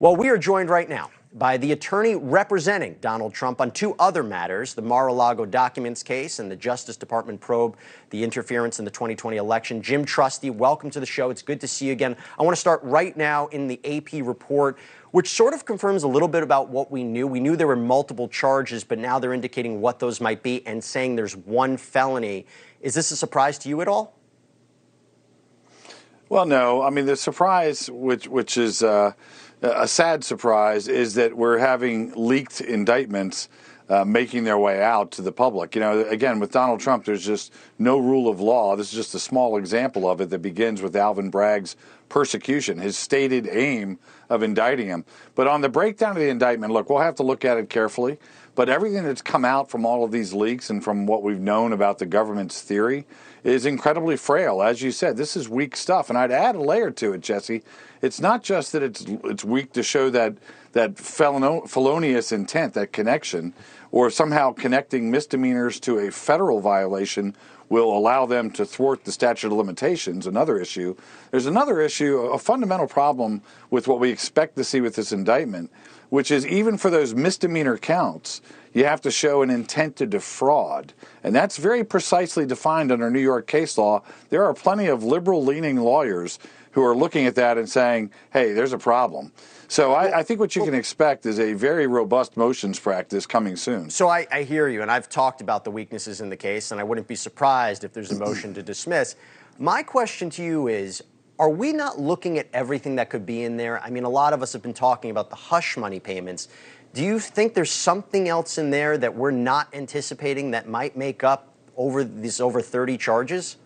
Well, we are joined right now by the attorney representing Donald Trump on two other matters, the Mar-a-Lago documents case and the Justice Department probe, the interference in the 2020 election. Jim Trusty, welcome to the show. It's good to see you again. I want to start right now in the AP report, which sort of confirms a little bit about what we knew. We knew there were multiple charges, but now they're indicating what those might be and saying there's one felony. Is this a surprise to you at all? Well, no. I mean, the surprise, which is a sad surprise, is that we're having leaked indictments making their way out to the public. You know, again, with Donald Trump, there's just no rule of law. This is just a small example of it that begins with Alvin Bragg's persecution, his stated aim of indicting him. But on the breakdown of the indictment, look, we'll have to look at it carefully. But everything that's come out from all of these leaks and from what we've known about the government's theory is incredibly frail. As you said, this is weak stuff. And I'd add a layer to it, Jesse. It's not just that it's weak to show that felonious intent, that connection, or somehow connecting misdemeanors to a federal violation will allow them to thwart the statute of limitations, another issue. There's another issue, a fundamental problem with what we expect to see with this indictment, which is even for those misdemeanor counts, you have to show an intent to defraud. And that's very precisely defined under New York case law. There are plenty of liberal-leaning lawyers who are looking at that and saying, hey, there's a problem. So I think what you can expect is a very robust motions practice coming soon. So I hear you, and I've talked about the weaknesses in the case, and I wouldn't be surprised if there's a motion to dismiss. My question to you is, are we not looking at everything that could be in there? I mean, a lot of us have been talking about the hush money payments. Do you think there's something else in there that we're not anticipating that might make up these over 30 charges?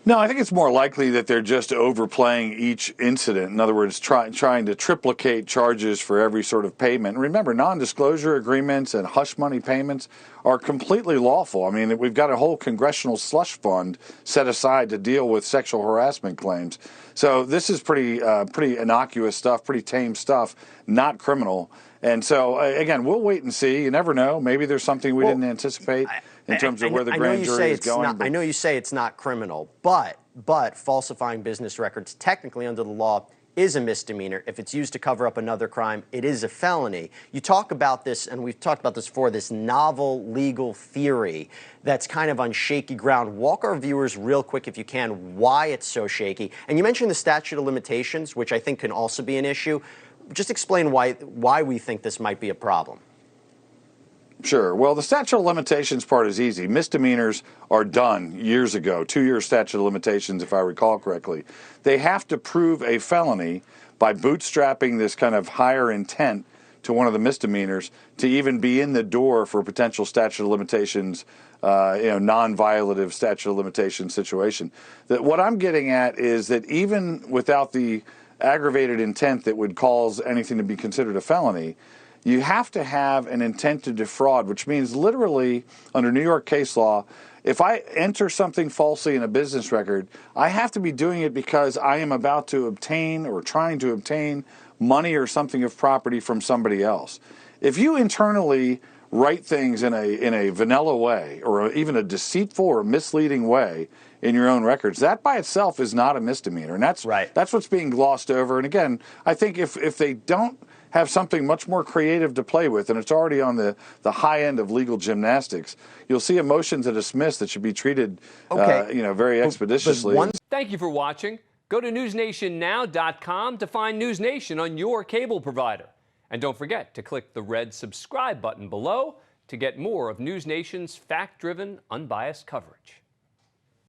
No, I think it's more likely that they're just overplaying each incident. In other words, trying to triplicate charges for every sort of payment. And remember, non-disclosure agreements and hush money payments are completely lawful. I mean, we've got a whole congressional slush fund set aside to deal with sexual harassment claims. So this is pretty innocuous stuff, pretty tame stuff, not criminal. And so, again, we'll wait and see. You never know. Maybe there's something we didn't anticipate in terms of where the grand jury is going. I know you say it's not criminal, but falsifying business records technically under the law is a misdemeanor. If it's used to cover up another crime, it is a felony. You talk about this, and we've talked about this before, this novel legal theory that's kind of on shaky ground. Walk our viewers real quick, if you can, why it's so shaky. And you mentioned the statute of limitations, which I think can also be an issue. Just explain why we think this might be a problem. Sure. Well, the statute of limitations part is easy. Misdemeanors are done years ago, 2-year statute of limitations, if I recall correctly. They have to prove a felony by bootstrapping this kind of higher intent to one of the misdemeanors to even be in the door for a potential statute of limitations, non-violative statute of limitations situation. What I'm getting at is that even without the aggravated intent that would cause anything to be considered a felony, you have to have an intent to defraud, which means literally under New York case law, if I enter something falsely in a business record, I have to be doing it because I am about to obtain or trying to obtain money or something of property from somebody else. If you internally write things in a vanilla way or even a deceitful or misleading way in your own records, that by itself is not a misdemeanor. And that's what's being glossed over. And again, I think if they don't have something much more creative to play with, and it's already on the high end of legal gymnastics, you'll see a motion to dismiss that should be treated very expeditiously. Thank you for watching. Go to newsnationnow.com to find News Nation on your cable provider. And don't forget to click the red subscribe button below to get more of News Nation's fact-driven, unbiased coverage.